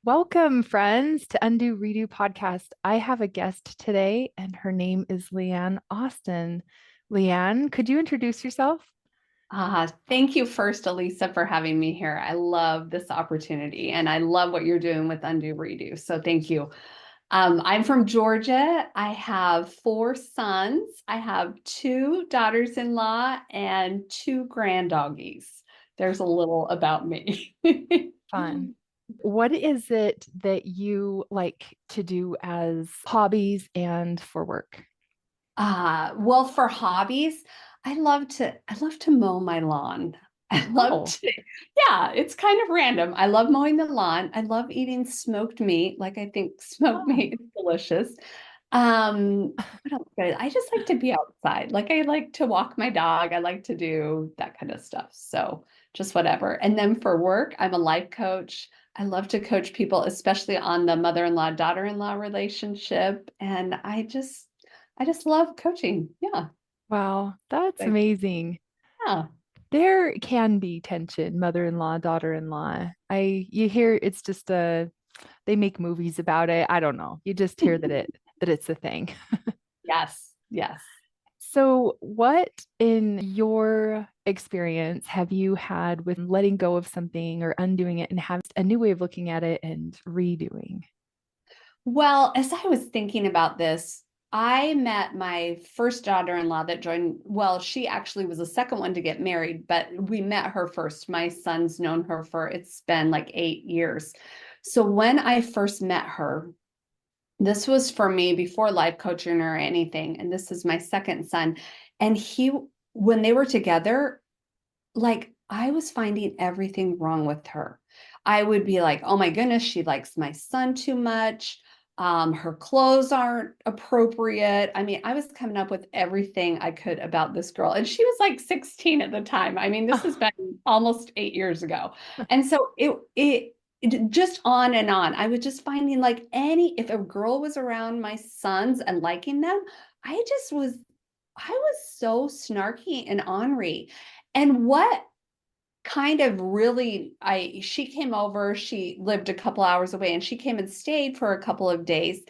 Welcome, friends, to Undo Redo podcast. I have a guest today, and her name is LeAnn Austin. LeAnn, could you introduce yourself? Thank you first, Elisa, for having me here. I love this opportunity and I love what you're doing with Undo Redo. So thank you. I'm from Georgia. I have four sons. I have two daughters-in-law and two granddoggies. There's a little about me. Fun. What is it that you like to do as hobbies and for work? Well, for hobbies, I love to mow my lawn. I love Oh, to, yeah, it's kind of random. I love mowing the lawn. I love eating smoked meat. Like I think smoked oh, meat is delicious. What else? I just like to be outside. Like I like to walk my dog. I like to do that kind of stuff. So just whatever. And then for work, I'm a life coach. I love to coach people, especially on the mother-in-law, daughter-in-law relationship. And I just love coaching. Yeah. wow, that's Like, amazing. yeah. There can be tension, mother-in-law, daughter-in-law. You hear it's just they make movies about it. I don't know. You just hear that it's a thing. Yes. Yes. So, what in your experience have you had with letting go of something or undoing it and have a new way of looking at it and redoing? Well, as I was thinking about this, I met my first daughter-in-law that joined. Well, she actually was the second one to get married, but we met her first. My son's known her for, it's been like 8 years. So when I first met her, this was for me before life coaching or anything. And this is my second son. And when they were together, like I was finding everything wrong with her. I would be like, oh my goodness, she likes my son too much. Her clothes aren't appropriate. I mean, I was coming up with everything I could about this girl. And she was like 16 at the time. I mean, this has been almost 8 years ago. And so it just on and on. I was just finding like if a girl was around my sons and liking them, I was so snarky and ornery. And what kind of really she came over, she lived a couple hours away and she came and stayed for a couple of days.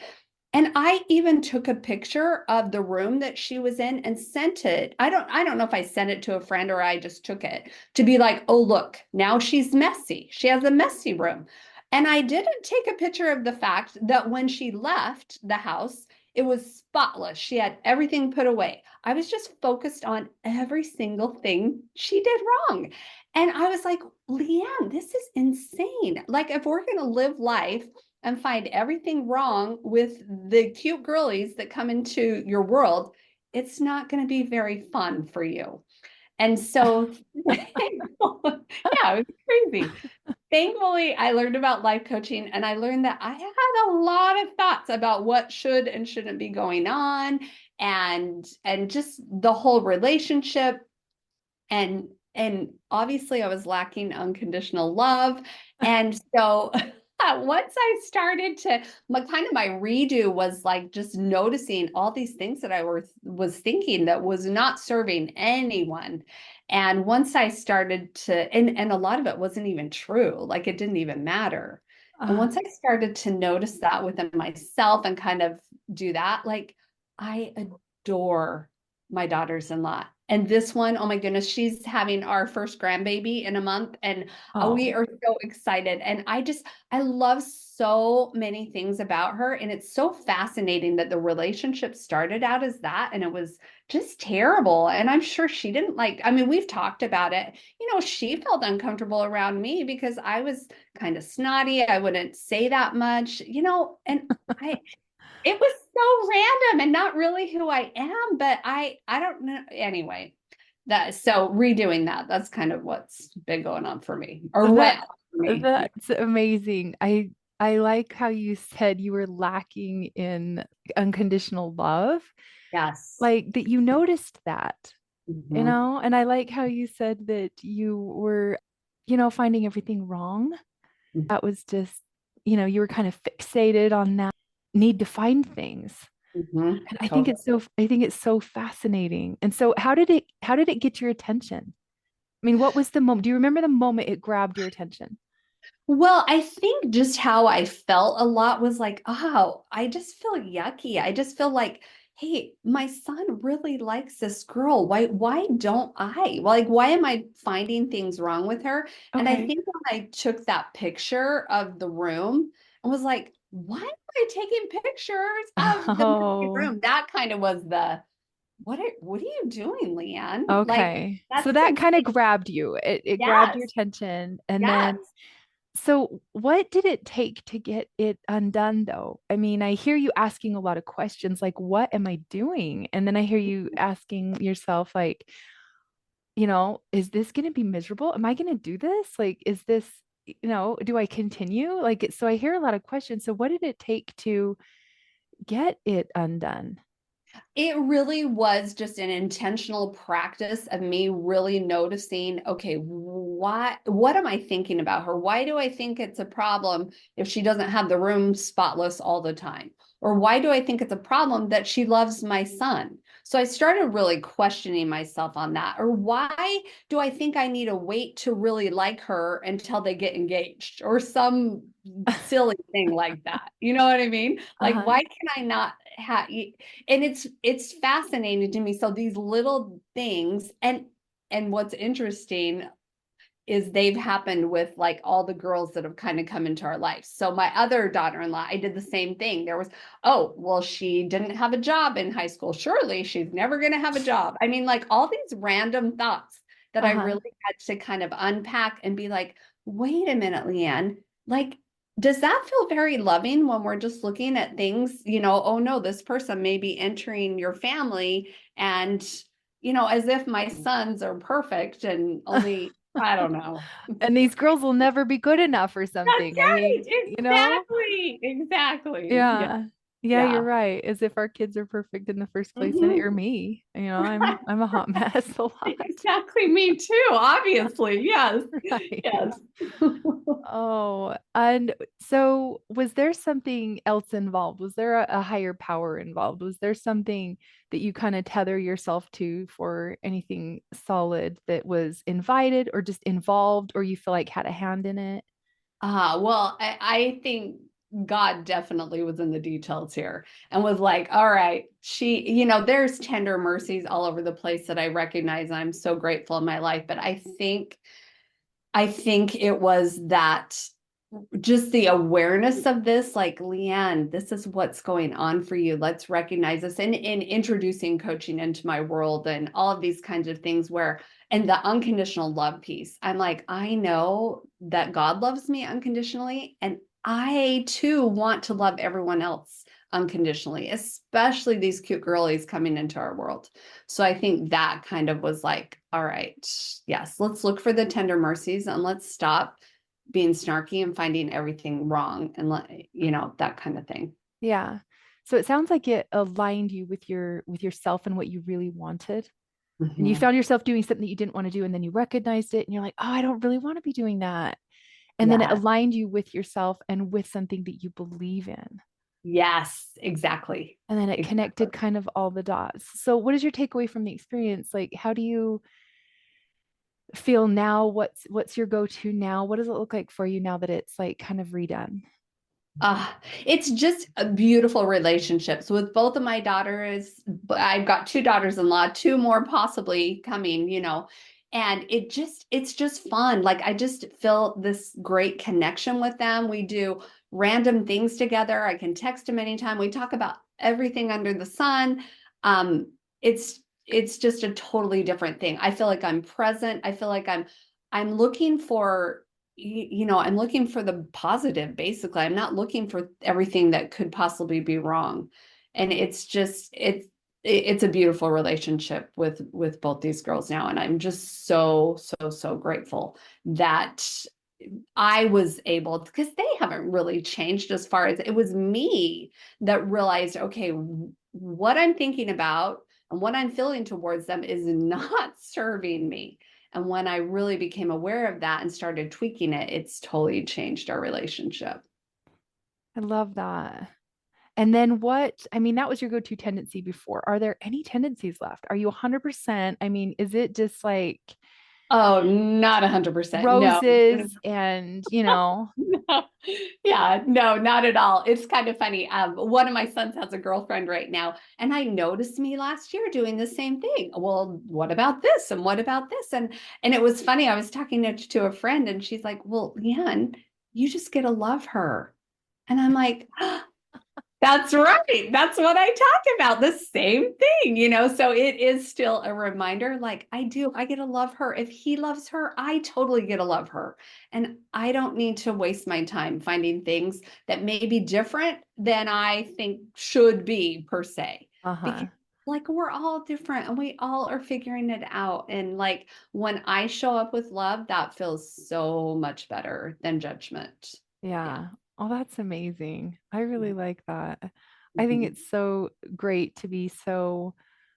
And I even took a picture of the room that she was in and sent it. I don't know if I sent it to a friend or I just took it to be like, "Oh, look, now she's messy. She has a messy room." And I didn't take a picture of the fact that when she left the house, it was spotless. She had everything put away. I was just focused on every single thing she did wrong. And I was like, "LeAnn, this is insane. Like if we're going to live life and find everything wrong with the cute girlies that come into your world, it's not going to be very fun for you." And so, yeah, it was crazy. Thankfully, I learned about life coaching and I learned that I had a lot of thoughts about what should and shouldn't be going on and just the whole relationship and obviously I was lacking unconditional love. And so once I started to my redo was like just noticing all these things that I was thinking that was not serving anyone. And once I started to and a lot of it wasn't even true, like it didn't even matter. And Uh, once I started to notice that within myself and kind of do that, like I adore my daughters-in-law. And this one, oh my goodness, she's having our first grandbaby in a month, and we oh, are so excited. And I love so many things about her. And it's so fascinating that the relationship started out as that, and it was just terrible. And I'm sure she didn't like, I mean, we've talked about it. She felt uncomfortable around me because I was kind of snotty. I wouldn't say that much, and I, it was so random and not really who I am, but I don't know. Anyway, so redoing that's kind of what's been going on for me or that went on for me. Yeah. that's amazing. I like how you said you were lacking in unconditional love, Yes. like that you noticed that, Mhm. and I like how you said that you were, finding everything wrong. That was just, you were kind of fixated on that need to find things. Mhm. And Totally. I think it's so fascinating. And so how did it get your attention? I mean, what was the moment? Do you remember the moment it grabbed your attention? Well, I think just how I felt a lot was like, oh, I just feel yucky. I just feel like, hey, my son really likes this girl. Why don't I? Like, why am I finding things wrong with her? And I Okay. think when I took that picture of the room and was like, why am I taking pictures of the messy Oh, room? That kind of was the what are you doing, LeAnn? Like, okay. So that's that kind of something. grabbed you. It grabbed your Yes, attention. And then, yes. so what did it take to get it undone, though? I mean, I hear you asking a lot of questions like, what am I doing? And then I hear you asking yourself, like, is this going to be miserable? Am I going to do this? Like, is this, do I continue? Like, so I hear a lot of questions. So what did it take to get it undone? It really was just an intentional practice of me really noticing, okay, what am I thinking about her? Why do I think it's a problem if she doesn't have the room spotless all the time? Or why do I think it's a problem that she loves my son? So I started really questioning myself on that. Or why do I think I need to wait to really like her until they get engaged or some silly thing like that? You know what I mean? Like, Uh-huh. why can I not have, and it's fascinating to me. So these little things, and what's interesting is they've happened with like all the girls that have kind of come into our life. So my other daughter-in-law, I did the same thing. There was, oh, well, she didn't have a job in high school. Surely she's never going to have a job. I mean, like all these random thoughts that I Uh-huh. really had to kind of unpack and be like, wait a minute, LeAnn, like, does that feel very loving when we're just looking at things, oh no, this person may be entering your family and as if my sons are perfect and only I don't know. And these girls will never be good enough or That's something. I right. mean, Exactly. Exactly. Yeah. yeah. Yeah, you're Yeah. right. As if our kids are perfect in the first place. And Mhm. or me. I'm a hot mess a lot. Exactly. Me too. Obviously. Yes. Right. Yes. Oh, and so was there something else involved? Was there a higher power involved? Was there something that you kind of tether yourself to for anything solid that was invited or just involved or you feel like had a hand in it? Well, I think God definitely was in the details here and was like, all right, there's tender mercies all over the place that I recognize. I'm so grateful in my life. But I think it was that just the awareness of this, like, LeAnn, this is what's going on for you. Let's recognize this. And in introducing coaching into my world and all of these kinds of things and the unconditional love piece, I'm like, I know that God loves me unconditionally. And I too want to love everyone else unconditionally, especially these cute girlies coming into our world. So I think that kind of was like, all right, yes, let's look for the tender mercies and let's stop being snarky and finding everything wrong and that kind of thing. Yeah. So it sounds like it aligned you with yourself and what you really wanted. And you Mhm. found yourself doing something that you didn't want to do, and then you recognized it and you're like, oh, I don't really want to be doing that. And then it Yeah. aligned you with yourself and with something that you believe in. Yes, exactly. And then it Exactly. connected kind of all the dots. So what is your takeaway from the experience? Like, how do you feel now? What's your go-to now? What does it look like for you now that it's like kind of redone? Uh, it's just a beautiful relationship. So with both of my daughters, I've got two daughters-in-law, two more possibly coming, and it's just fun. Like I just feel this great connection with them. We do random things together. I can text them anytime. We talk about everything under the sun. Um, it's just a totally different thing. I feel like I'm present. I feel like I'm looking for I'm looking for the positive, basically. I'm not looking for everything that could possibly be wrong. And it's a beautiful relationship with both these girls now. And I'm just so, so, so grateful that I was able, because they haven't really changed as far as it was me that realized, okay, what I'm thinking about and what I'm feeling towards them is not serving me. And when I really became aware of that and started tweaking it, it's totally changed our relationship. I love that. And then I mean, that was your go-to tendency before. Are there any tendencies left? Are you 100%? I mean, is it just like Oh, not 100%. No. Roses and, No. Yeah, no, not at all. It's kind of funny. One of my sons has a girlfriend right now, and I noticed me last year doing the same thing. Well, what about this? And what about this? And it was funny. I was talking to a friend, and she's like, "Well, LeAnn, you just get to love her." And I'm like, that's right. That's what I talk about. The same thing. So it is still a reminder. Like I get to love her. If he loves her, I totally get to love her. And I don't need to waste my time finding things that may be different than I think should be per se. Because Uh-huh. like we're all different and we all are figuring it out. And like when I show up with love, that feels so much better than judgment. Yeah. Yeah. Oh, that's amazing. I really Yeah. like that. I think Mhm. it's so great to be so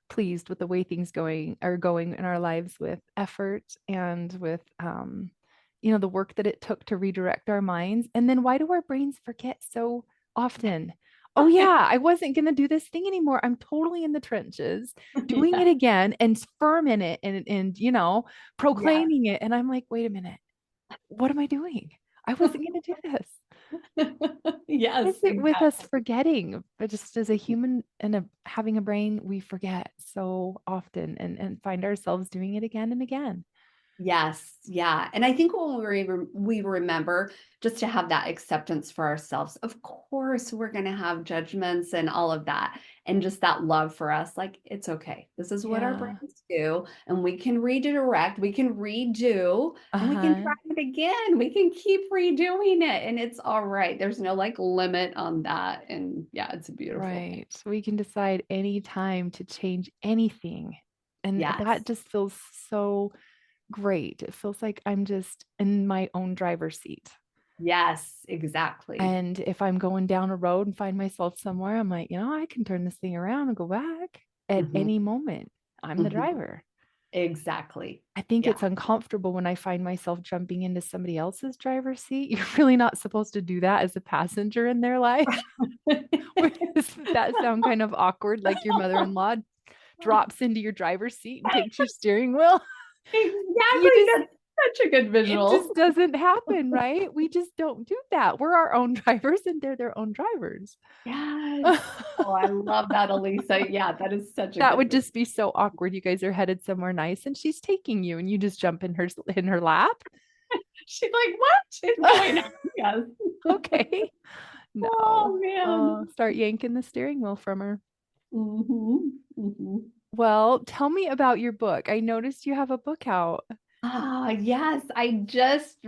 pleased with the way things are going in our lives with effort and with the work that it took to redirect our minds. And then why do our brains forget so often? Oh yeah, I wasn't gonna do this thing anymore. I'm totally in the trenches, doing it Yeah. again and firm in it and Yeah. proclaiming it. And I'm like, wait a minute, what am I doing? I wasn't going to do this. What Yes, is it with us exactly. forgetting? But just as a human and having a brain, we forget so often and find ourselves doing it again and again. Yes, yeah. And I think when we remember just to have that acceptance for ourselves. Of course, we're going to have judgments and all of that. And just that love for us, like, it's okay. This is what our Yeah. brains do. And we can redirect, we can redo, and we can try Uh-huh. it again. We can keep redoing it. And it's all right. There's no like limit on that. And yeah, it's a beautiful thing. Right. We can decide any time to change anything. And that Yes. just feels so great. It feels like I'm just in my own driver's seat. Yes, exactly. And if I'm going down a road and find myself somewhere, I'm like, I can turn this thing around and go back at Mhm, any moment. I'm the mhm. driver. Exactly. I think it's Yeah. uncomfortable when I find myself jumping into somebody else's driver's seat. You're really not supposed to do that as a passenger in their life. Doesn't that sound kind of awkward? Like your mother-in-law drops into your driver's seat and takes your steering wheel. You Exactly. just That's such a good It visual. just doesn't happen, right? We just don't do that. We're our own drivers and they're their own drivers. Yes. Oh, I love that, Elisa. Yeah, that is such a That good would visual. just be so awkward. You guys are headed somewhere nice and she's taking you and you just jump in her lap. She's like, what is going on? Yes. Okay. No. Oh man. Start yanking the steering wheel from her. Hmm. Well, tell me about your book. I noticed you have a book out. Yes. I just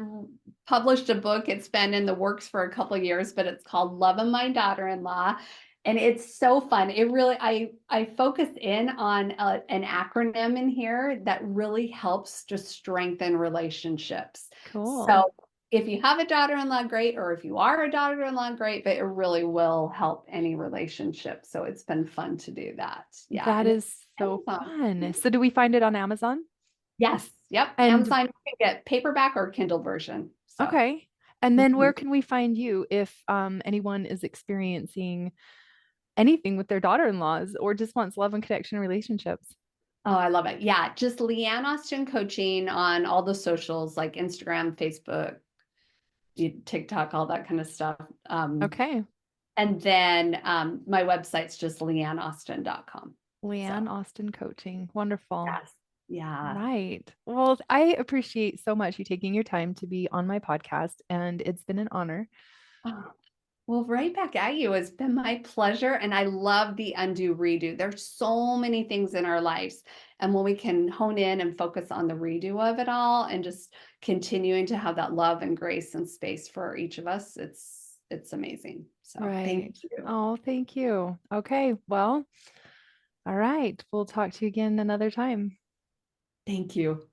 published a book. It's been in the works for a couple of years, but it's called Lovin' My Daughter-in-Law. And it's so fun. It really, I focus in on an acronym in here that really helps just strengthen relationships. Cool. So if you have a daughter-in-law, great, or if you are a daughter-in-law, great, but it really will help any relationship. So it's been fun to do that. Yeah. That And it's is so Amazon. fun. So do we find it on Amazon? Yes. Yep. And Amazon, you can get paperback or Kindle version. So okay. And then mhm. where can we find you if anyone is experiencing anything with their daughter-in-laws or just wants love and connection relationships? Oh, I love it. Yeah. Just LeAnn Austin coaching on all the socials like Instagram, Facebook, TikTok, all that kind of stuff. Okay. And then my website's just leannaustin.com. So LeAnn Austin Coaching. Wonderful. yes. Yeah. Right. Well, I appreciate so much you taking your time to be on my podcast, and it's been an honor. Oh, well, right back at you. It's been my pleasure. And I love the undo redo. There's so many things in our lives. And when we can hone in and focus on the redo of it all and just continuing to have that love and grace and space for each of us, it's amazing. So thank Right. you. Oh, thank you. Okay. Well, all right. We'll talk to you again another time. Thank you.